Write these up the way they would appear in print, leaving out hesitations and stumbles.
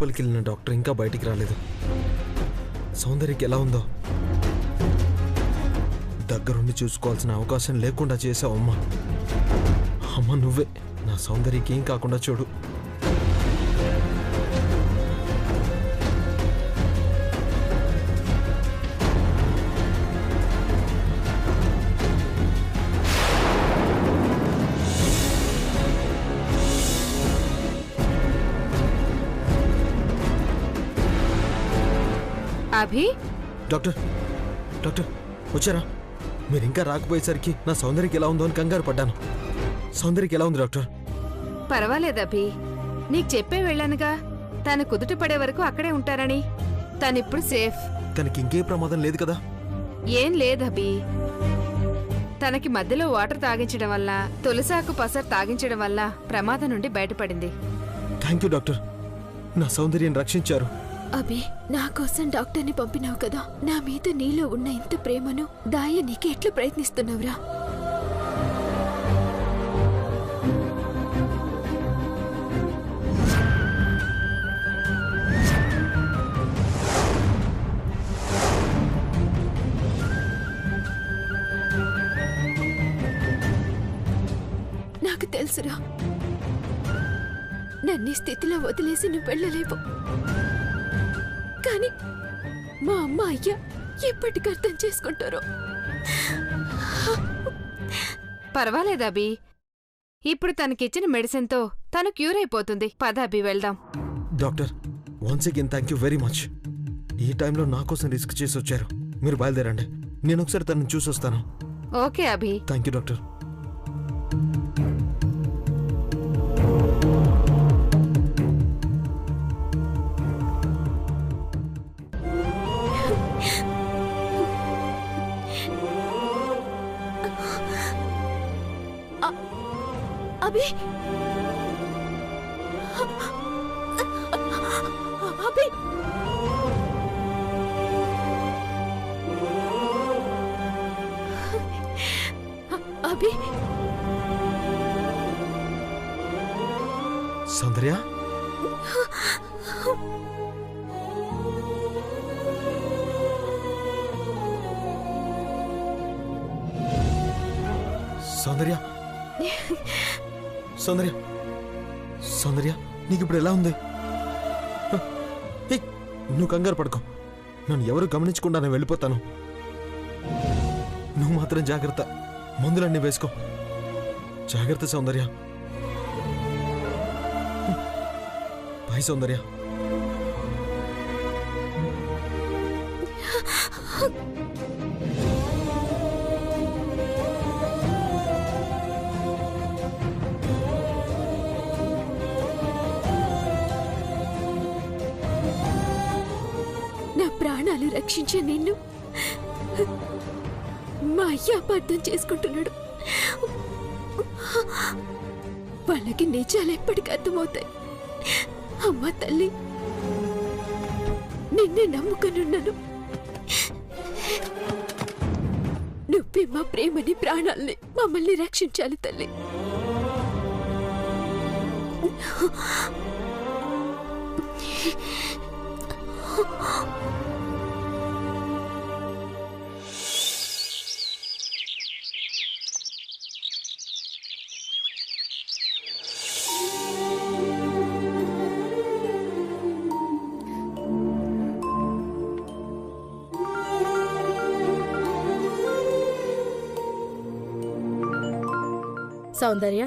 లోపలికి వెళ్ళిన డాక్టర్ ఇంకా బయటికి రాలేదు. సౌందర్యకి ఎలా ఉందో దగ్గరుండి చూసుకోవాల్సిన అవకాశం లేకుండా చేసావు అమ్మా. అమ్మ నువ్వే నా సౌందర్యకి ఏం కాకుండా చూడు. అభి డాక్టర్ డాక్టర్ వచ్చారా? మీరు ఇంకా రాకపోయేసరికి నా సౌందర్యకి ఎలా ఉందో అని కంగారు పడ్డాను. సౌందర్యకి ఎలా ఉంది డాక్టర్? పర్వాలేదు అభి, నీకు చెప్పే వెళ్ళానుగా తను కుదుట పడే వరకు అక్కడే ఉంటారని. తనిప్పుడు సేఫ్. తనకి ఇంకే ప్రమాదం లేదు కదా? ఏం లేదభి, తనకి మధ్యలో వాటర్ తాగించడం వల్ల, తులసాకు పసరు తాగించడం వల్ల ప్రమాదం నుండి బయటపడింది. థ్యాంక్ యూ డాక్టర్, నా సౌందర్యాన్ని రక్షించారు. అభి, నా కోసం డాక్టర్ని పంపినావు కదా, నా మీద నీలో ఉన్న ఇంత ప్రేమను దాయనీకి ఎట్లా ప్రయత్నిస్తున్నావురా? నాకు తెలుసురా, నన్ను స్థితిలో వదిలేసి నువ్వు వెళ్ళలేవు. కానీ మా అమ్మ అయ్య ఎప్పటికి అర్థం చేసుకుంటారో. పర్వాలేదు అభి, ఇప్పుడు తనకిచ్చిన మెడిసిన్తో తను క్యూర్ అయిపోతుంది. పద అభి, వెళ్దాం. Doctor once again thank you very much. ఈ టైంలో నా కోసం రిస్క్ చేసి వచ్చారు. మీరు బయలుదేరండి, నేను ఒకసారి తనని చూసొస్తాను. Okay Abhi. Thank you doctor. Abhi, Abhi, Abhi, Soundarya, Soundarya, Soundarya, Soundarya, నీకు ఇప్పుడు ఎలా ఉంది? నువ్వు కంగారు పడుకో, నన్ను ఎవరు గమనించకుండా నేను వెళ్ళిపోతాను. నువ్వు మాత్రం జాగ్రత్త, మందులన్నీ వేసుకో. జాగ్రత్త సౌందర్య. బాయ్ సౌందర్య. ప్రాణాలు రక్షించే నిన్ను మా అయ్య అపార్థం చేసుకుంటున్నాడు. వాళ్ళకి నిజాలు ఎప్పటికీ అర్థమవుతాయి. అమ్మ తల్లి, నిన్నే నమ్ముకునున్నాను. నువ్వే మా ప్రేమని, ప్రాణాల్ని, మమ్మల్ని రక్షించాలి తల్లి. సౌందర్య,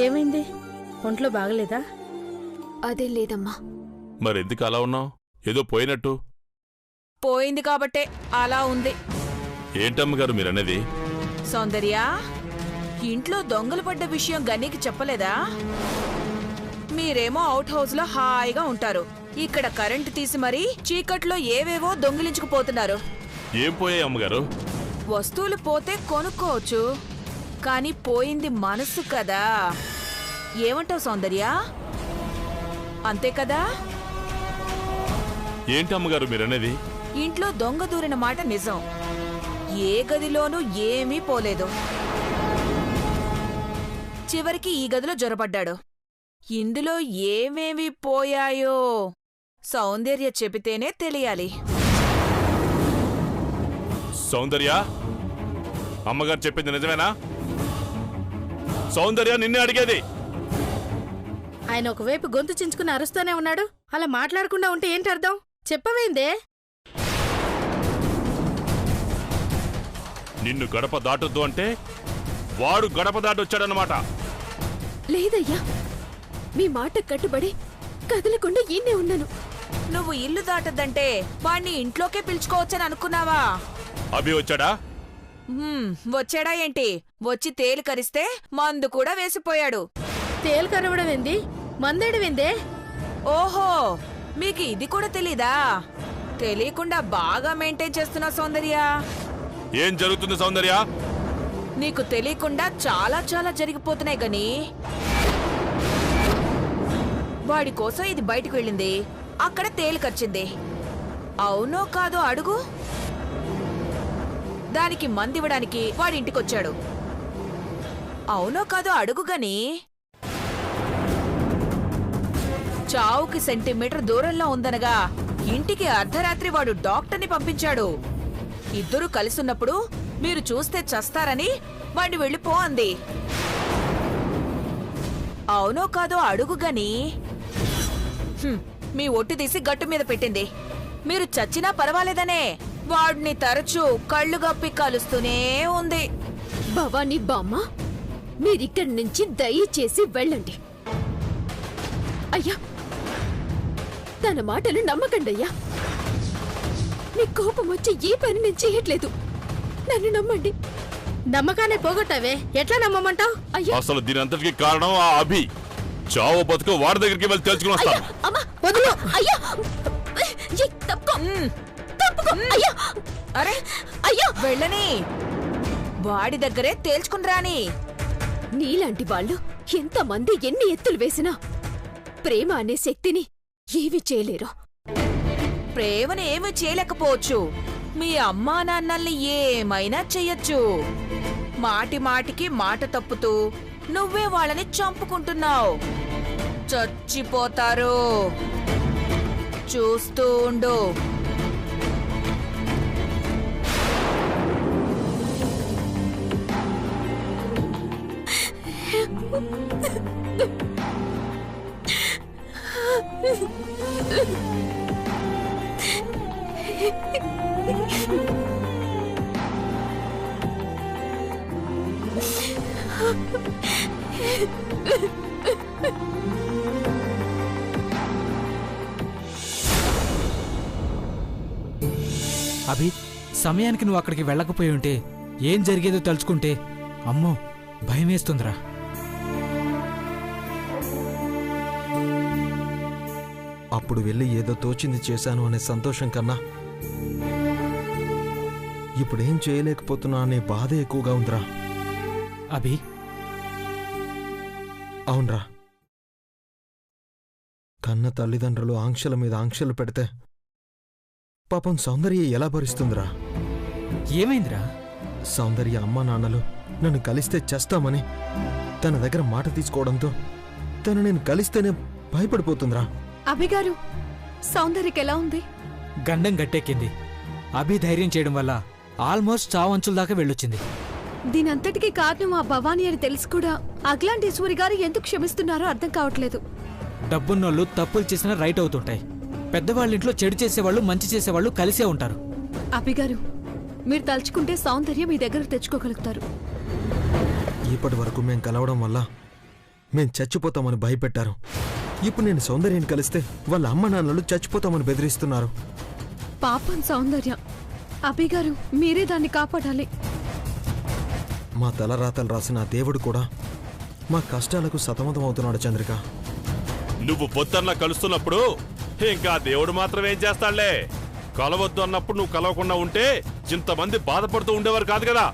ఏమైంది? ఒంట్లో బాగలేదా? అదే లేదమ్మా. మరెందుకు అలా ఉన్నావు? ఏదో పోయినట్టు. పోయింది కాబట్టే అలా ఉంది. ఏంటమ్మగారు మీరనేది? సౌందర్య, ఇంట్లో దొంగలు పడ్డ విషయం గన్నీకి చెప్పలేదా? మీరేమో అవుట్ హౌస్ లో హాయిగా ఉంటారు, ఇక్కడ కరెంటు తీసి మరీ చీకట్లో ఏవేవో దొంగిలించుకుపోతున్నారు. ఏం పోయాయి అమ్మగారు? వస్తువులు పోతే కొనుక్కోవచ్చు, కానీ పోయింది మనసు కదా. ఏమంటావు సౌందర్య? అంతే కదా? ఏంటమ్మగారు మీరనేది? ఇంట్లో దొంగ దూరిన మాట నిజం. ఏ గదిలోనూ ఏమీ పోలేదు. చివరికి ఈ గదిలో జొరబడ్డాడు. ఇందులో ఏమేమి పోయాయో సౌందర్య చెబితేనే తెలియాలి. సౌందర్య, అమ్మగారు చెప్పింది నిజమేనా? సౌందర్య, నిన్నే అడిగేది. ఆయన ఒకవైపు గొంతు చించుకుని అరుస్తూనే ఉన్నాడు. అలా మాట్లాడకుండా ఉంటే ఏంటి అర్థం? చెప్పవేందే? నిన్ను గడప దాటొద్దు అంటే వాడు గడప దాటొచ్చాడన్నమాట. లేదయ్యా, మీ మాట కట్టుబడి కదలకుండా ఈయనే ఉన్నాను. నువ్వు ఇల్లు దాటద్దంటే వాణ్ణి ఇంట్లోకే పిలుచుకోవచ్చని అనుకున్నావా? అభి వచ్చాడా? వచ్చాడా ఏంటి? వచ్చి తేలు కరిస్తే మందు కూడా వేసిపోయాడు. తేలు కరవడం ఏంది? మందేయడం. ఓహో, మీకు ఇది కూడా తెలీదా? తెలియకుండా బాగా మెయింటైన్ చేస్తున్నా సౌందర్య. ఏం జరుగుతుంది సౌందర్య? నీకు తెలియకుండా చాలా చాలా జరిగిపోతున్నాయి గని. వాడి కోసం ఇది బయటికి వెళ్ళింది, అక్కడ తేలు కరిచింది. అవునో కాదో అడుగు. దానికి మందివ్వడానికి వాడింటికొచ్చాడు. అవునో కాదో అడుగు గని. చావుకి సెంటీమీటర్ దూరంలో ఉందనగా ఇంటికి అర్ధరాత్రి వాడు డాక్టర్ని పంపించాడు. ఇద్దరూ కలిసున్నప్పుడు మీరు చూస్తే చస్తారని వాడిని వెళ్ళిపో అంది. అవునో కాదో అడుగుగని. మీ ఒట్టి తీసి గట్టు మీద పెట్టింది. మీరు చచ్చినా పర్వాలేదనే వాడిని తరచూ కళ్ళు గప్పి కలుస్తూనే ఉంది. భవానీ బామ్మ, మీరిక్కడి నుంచి దయచేసి వెళ్ళండి. అయ్యా, తన మాటలు నమ్మకండి అయ్యా. మీ కోపం వచ్చి ఈ పని నేను చేయట్లేదు. నన్ను నమ్మండి. నమ్మకాన్ని పోగొట్టావే, ఎట్లా నమ్మమంటావు? అయ్యా, అసలు దీని అంతటికి కారణం ఆ అభి. చావు బతుకు వాడి దగ్గరికి వెళ్ళి తెలుసుకుని వస్తాను. అమ్మా, వదిలు. అయ్యా, తప్పుకో, తప్పుకో. అయ్యా, అరే అయ్యా, వెళ్ళని. వాడి దగ్గరే తేల్చుకుని రాని. నీలాంటి వాళ్ళు ఎంతమంది ఎన్ని ఎత్తులు వేసినా ప్రేమ అనే శక్తిని ఏవి చేయలేరు. ప్రేమను ఏమీ చేయలేకపోవచ్చు. మీ అమ్మా నాన్నల్ని ఏమైనా చెయ్యొచ్చు. మాటి మాటికి మాట తప్పుతూ నువ్వే వాళ్ళని చంపుకుంటున్నావు. చచ్చిపోతారు. చూస్తూ ఉండు. అభి, సమయానికి నువ్వు అక్కడికి వెళ్ళకపోయి ఉంటే ఏం జరిగేదో తలుచుకుంటే అమ్మో భయమేస్తుందిరా. అప్పుడు వెళ్ళి ఏదో తోచింది చేశాను అనే సంతోషం కన్నా ఇప్పుడేం చేయలేకపోతున్నా అనే బాధ ఎక్కువగా ఉందిరా. అభి, అవునరా, కన్న తల్లిదండ్రులు ఆంక్షల మీద ఆంక్షలు పెడితే పాపం సౌందర్య ఎలా భరిస్తుందిరా? ఏమైందిరా? సౌందర్య అమ్మా నాన్నలు నన్ను కలిస్తే చేస్తామని తన దగ్గర మాట తీసుకోవడంతో తను నేను కలిస్తేనే భయపడిపోతుందిరా. అభిగారు, సౌందర్యకి ఎలా ఉంది? గండం గట్టెక్కింది. అభి ధైర్యం చేయడం వల్ల ఆల్మోస్ట్ చావంచుల దాకా వెళ్ళొచ్చింది. దీనంతటికీ కారణం ఆ భవానీ అని తెలిసి కూడా అగ్లాంటేశ్వరి గారు ఎందుకు క్షమిస్తున్నారో అర్థం కావట్లేదు. డబ్బున్నోళ్ళు తప్పులు చేసినా రైట్ అవుతుంటాయి. పెద్దవాళ్ళింట్లో చెడు చేసేవాళ్ళు మంచి చేసేవాళ్ళు కలిసే ఉంటారు. అభిగారు, మీరు తలుచుకుంటే సౌందర్య మీ దగ్గర తెచ్చుకోగలుగుతారు. ఇప్పటి వరకు మేం కలవడం వల్ల మేం చచ్చిపోతామని భయపెట్టారు. ఇప్పుడు నేను సౌందర్యాన్ని కలిస్తే వాళ్ళ అమ్మ నాన్నలు చచ్చిపోతామని బెదిరిస్తున్నారు. పాపం సౌందర్య. అభిగారు, మీరే దాన్ని కాపాడాలి. మా తలరాతలు రాసిన ఆ దేవుడు కూడా మా కష్టాలకు సతమతం అవుతున్నాడు చంద్రిక. నువ్వు పొద్దున్న కలుస్తున్నప్పుడు ఇంకా దేవుడు మాత్రం ఏం చేస్తాడులే. కలవద్దు అన్నప్పుడు నువ్వు కలవకుండా ఉంటే ఇంతమంది బాధపడుతూ ఉండేవారు కాదు కదా.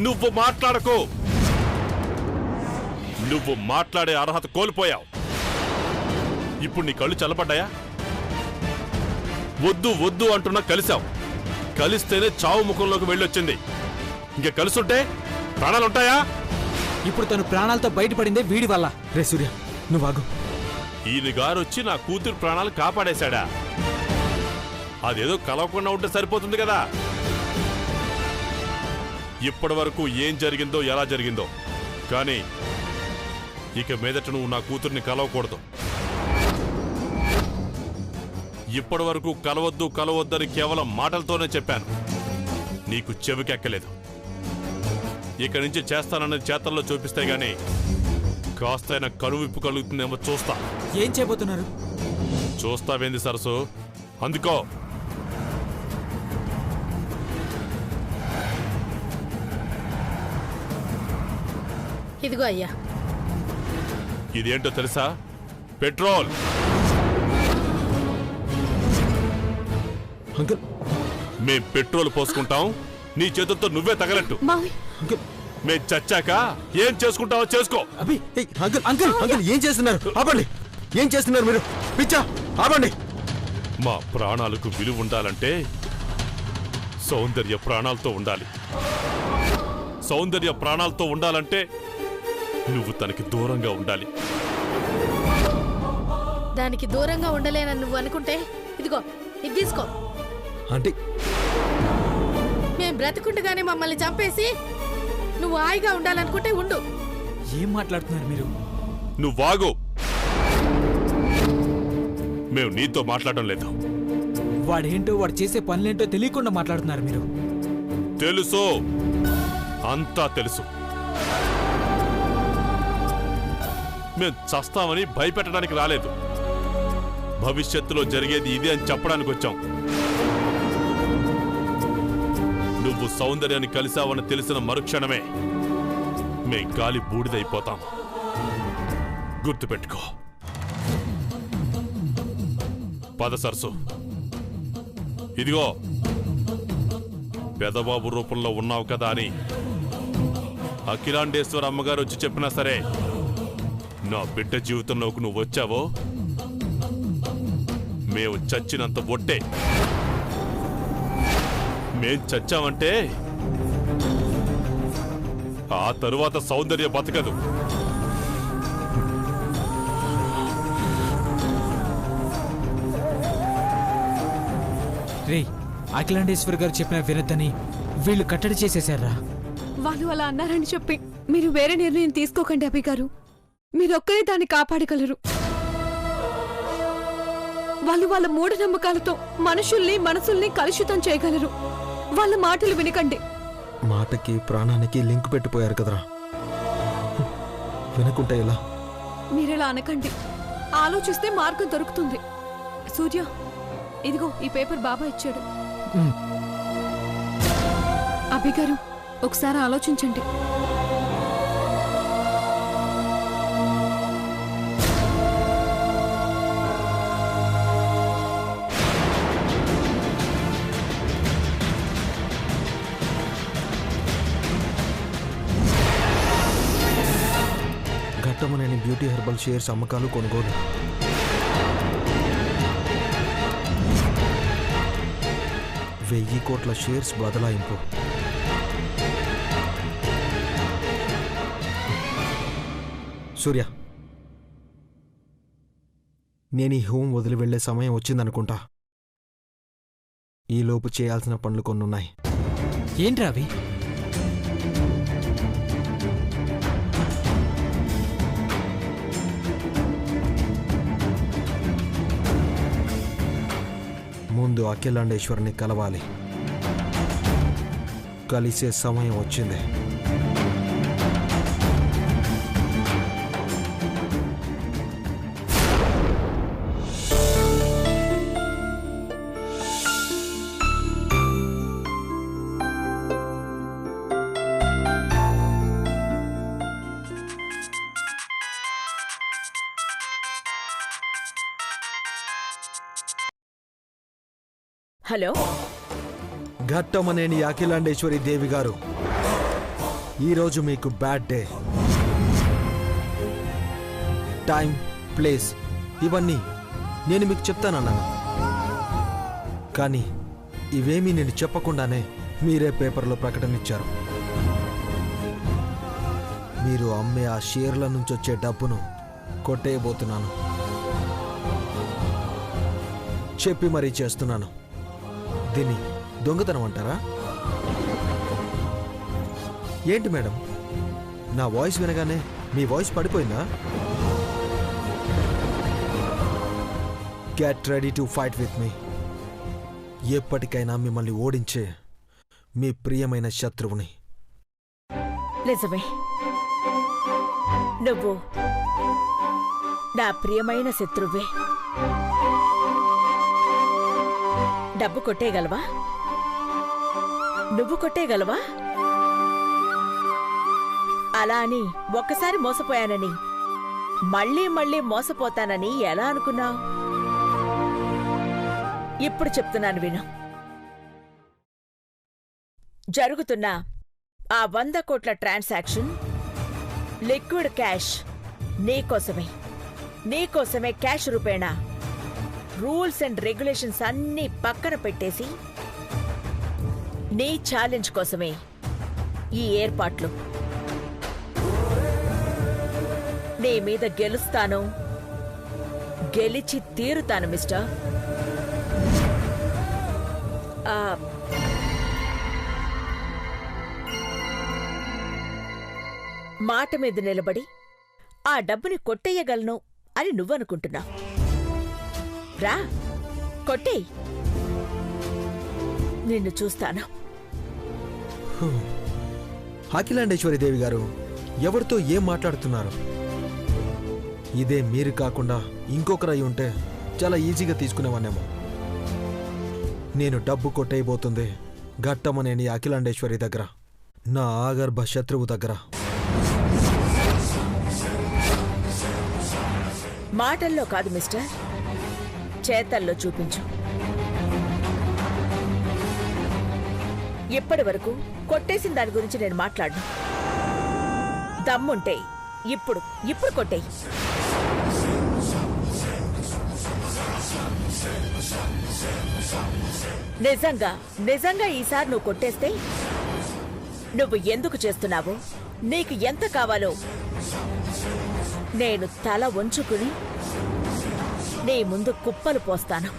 నువ్వు మాట్లాడకు. నువ్వు మాట్లాడే అర్హత కోల్పోయావు. ఇప్పుడు నీ కళ్ళు చల్లబడ్డాయా? వద్దు వద్దు అంటున్నా కలిసావు. కలిస్తేనే చావు ముఖంలోకి వెళ్ళొచ్చింది. ఇంక కలుసుంటే ప్రాణాలుంటాయా? ఇప్పుడు తను ప్రాణాలతో బయటపడిందే వీడి వల్ల. రే సూర్య, నువ్వు ఆగు. ఈయన గారు వచ్చి నా కూతురు ప్రాణాలు కాపాడేశాడా? అదేదో కలవకుండా ఉంటే సరిపోతుంది కదా. ఇప్పటి వరకు ఏం జరిగిందో ఎలా జరిగిందో, కానీ ఇక మీదట నువ్వు నా కూతుర్ని కలవకూడదు. ఇప్పటి వరకు కలవద్దు కలవద్దని కేవలం మాటలతోనే చెప్పాను, నీకు చెవికెక్కలేదు. ఇక నుంచి చేస్తానన్నది చేతల్లో చూపిస్తే గానీ కాస్తైనా కనువిప్పు కలుగుతుందేమో చూస్తా. ఏం చేయబోతున్నారు? చూస్తావేంది సరసు, అందుకో. ఇదిగో అయ్యా. ఇదేంటో తెలుసా? పెట్రోల్. అంకుల్, మేం పెట్రోల్ పోసుకుంటాం, నీ చేతులతో నువ్వే తగలట్టు. అంకుల్, మేం చచ్చాక ఏం చేసుకుంటావో చేసుకో. అభి, అంకుల్ అంకుల్ అంకుల్ ఏం చేస్తున్నారు? ఆపండి. ఏం చేస్తున్నారు మీరు? పిచ్చా, ఆపండి. మా ప్రాణాలకు విలువ ఉండాలంటే సౌందర్య ప్రాణాలతో ఉండాలి. సౌందర్య ప్రాణాలతో ఉండాలంటే నువ్వు తనకి దూరంగా ఉండాలి. దానికి దూరంగా ఉండలేనని నువ్వు అనుకుంటే ఇదిగో ఇది తీసుకో. అంటే మేం బ్రతుకుండగానే మమ్మల్ని చంపేసి నువ్వు హాయిగా ఉండాలనుకుంటే ఉండు. ఏం మాట్లాడుతున్నారు మీరు? నువ్వాగు. మేము నీతో మాట్లాడడం లేదు. వాడేంటో వాడు చేసే పనులేంటో తెలియకుండా మాట్లాడుతున్నారు మీరు. తెలుసు, అంతా తెలుసు. మేం చస్తామని భయపెట్టడానికి రాలేదు. భవిష్యత్తులో జరిగేది ఇదే అని చెప్పడానికి వచ్చాం. నువ్వు సౌందర్యాన్ని కలిసావని తెలిసిన మరుక్షణమే మేం గాలి బూడిదైపోతాం. గుర్తుపెట్టుకో. పద సరసు. ఇదిగో పెదబాబు రూపంలో ఉన్నావు కదా అని అఖిలాండేశ్వర అమ్మగారు వచ్చి చెప్పినా సరే, నా బిడ్డ జీవితంలోకి నువ్వు వచ్చావో మేము చచ్చినంత ఒట్టే. మేం చచ్చామంటే ఆ తరువాత సౌందర్య బతకదు. రే, అఖిలాండేశ్వర్ గారు చెప్పిన వినద్దని వీళ్ళు కట్టడి చేసేశారా? వాళ్ళు అలా అన్నారని చెప్పి మీరు వేరే నిర్ణయం తీసుకోకండి అభి గారు. మీరొక్కరే దాన్ని కాపాడగలరు. వాళ్ళు వాళ్ళ మూఢనమ్మకాలతో మనుషుల్ని మనసుల్ని కలుషితం చేయగలరు. వాళ్ళ మాటలు వినకండి. మాటకి ప్రాణానికి లింక్ పెట్టిపోయారు కదరా, వినకుంటే ఎలా? మీరెలా అనకండి. ఆలోచిస్తే మార్గం దొరుకుతుంది. సూర్య, ఇదిగో ఈ పేపర్ బాబా ఇచ్చాడు. అభి గారు, ఒకసారి ఆలోచించండి. ఘట్టమనేని బ్యూటీ హెర్బల్ షేర్స్ అమ్మకాలు కొనుగోలు. వెయ్యి కోట్ల షేర్స్ బదలాయింపు. సూర్య, నేను ఈ హోమ్ వదిలి వెళ్లే సమయం వచ్చిందనుకుంటా. ఈలోపు చేయాల్సిన పనులు కొన్నున్నాయి. ఏంట్రా అవి? ముందు అఖిలాండేశ్వరిని కలవాలి. కలిసే సమయం వచ్చింది. హలో, ఘట్టమనేని అఖిలాండేశ్వరి దేవి గారు, ఈరోజు మీకు బ్యాడ్ డే. టైం, ప్లేస్ ఇవన్నీ నేను మీకు చెప్తానన్నాను, కానీ ఇవేమీ నేను చెప్పకుండానే మీరే పేపర్లో ప్రకటన ఇచ్చారు. మీరు అమ్మే ఆ షేర్ల నుంచి వచ్చే డబ్బును కొట్టేయబోతున్నాను. చెప్పి మరీ చేస్తున్నాను. దీన్ని దొంగతనం అంటారా? ఏంటి మేడం, నా వాయిస్ వినగానే మీ వాయిస్ పడిపోయిందా? Get ready to fight with me. ఎప్పటికైనా మిమ్మల్ని ఓడించే మీ ప్రియమైన శత్రువుని. నిజమే, నువ్వు నా ప్రియమైన శత్రువే. డబ్బు కొట్టేయగలవా? నువ్వు కొట్టేయగలవా? అలా అని ఒక్కసారి మోసపోయానని మళ్ళీ మళ్ళీ మోసపోతానని ఎలా అనుకున్నావు? ఇప్పుడు చెప్తున్నాను విను. జరుగుతున్న ఆ 100 కోట్ల ట్రాన్సాక్షన్ లిక్విడ్ క్యాష్ నీకోసమే క్యాష్ రూపేణా రూల్స్ అండ్ రెగ్యులేషన్స్ అన్నీ పక్కన పెట్టేసి నీ ఛాలెంజ్ కోసమే ఈ ఏర్పాట్లు. నీ మీద గెలుస్తాను, గెలిచి తీరుతాను మిస్టర్. మాట మీద నిలబడి ఆ డబ్బుని కొట్టేయగలను అని నువ్వనుకుంటున్నావు. రా, కొట్టేయ్, నిన్ను చూస్తాను. అఖిలాండేశ్వరి దేవి గారు, ఎవరితో ఏం మాట్లాడుతున్నారు? ఇదే మీరు కాకుండా ఇంకొకరై ఉంటే చాలా ఈజీగా తీసుకునేవాన్నేమో. నేను డబ్బు కొట్టేయబోతుంది ఘట్టమనేని అఖిలాండేశ్వరి దగ్గర, నా ఆగర్భ శత్రువు దగ్గర. మాటల్లో కాదు మిస్టర్, చేతల్లో చూపించు. ఇప్పటి వరకు కొట్టేసిన దాని గురించి నేను మాట్లాడను. దమ్ముంటే ఇప్పుడు కొట్టేయి. నిజంగా ఈసారి నువ్వు కొట్టేస్తే నువ్వు ఎందుకు చేస్తున్నావో, నీకు ఎంత కావాలో నేను తల వంచుకుని నీ ముందు కుప్పలు పోస్తాను.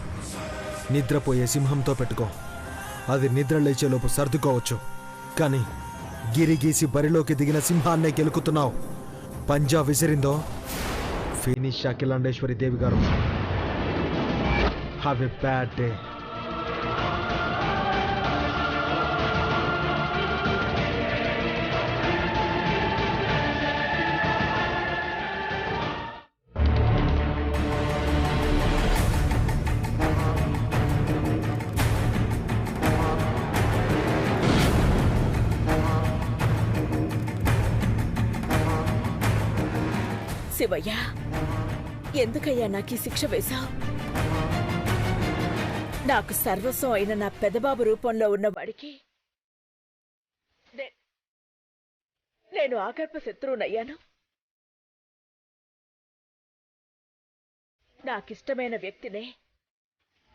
నిద్రపోయే సింహంతో పెట్టుకో, అది నిద్ర లేచేలోపు సర్దుకోవచ్చు. కానీ గిరిగీసి బరిలోకి దిగిన సింహాన్నే గెలుకుతున్నావు. పంజా విసిరిందో ఫినిష్ అఖిలాండేశ్వరి దేవి గారు. Have a bad day. Shivayya, ఎందుకయ్యా నాకు ఈ శిక్ష వేశావు? నాకు సర్వస్వం అయిన నా పెదబాబు రూపంలో ఉన్నవాడికి నేను ఆగర్భ శత్రువునయ్యాను. నాకిష్టమైన వ్యక్తినే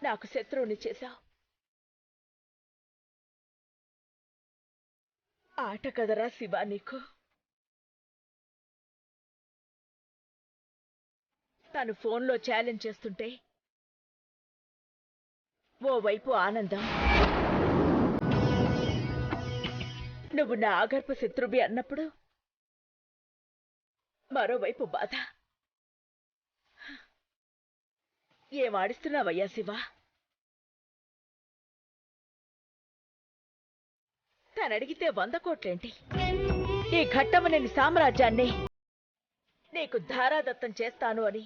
నాకు శత్రువుని చేశావు. ఆట కదరా శివ నీకు. తను ఫోన్లో ఛాలెంజ్ చేస్తుంటే ఓవైపు ఆనందం, నువ్వు నా ఆగర్భ శత్రువి అన్నప్పుడు మరోవైపు బాధ. ఏం ఆడిస్తున్నావయ్యా శివ? తనడిగితే 100 కోట్లేంటి? ఈ ఘట్టమనేని సామ్రాజ్యాన్ని నీకు ధారాదత్తం చేస్తాను అని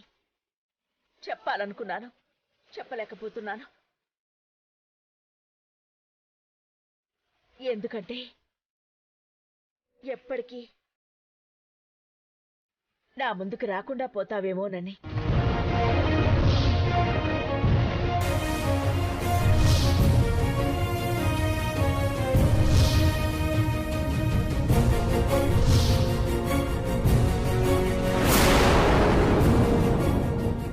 చెప్పాలనుకున్నాను, చెప్పలేకపోతున్నాను. ఎందుకంటే ఎప్పటికీ నా ముందుకు రాకుండా పోతావేమోనని.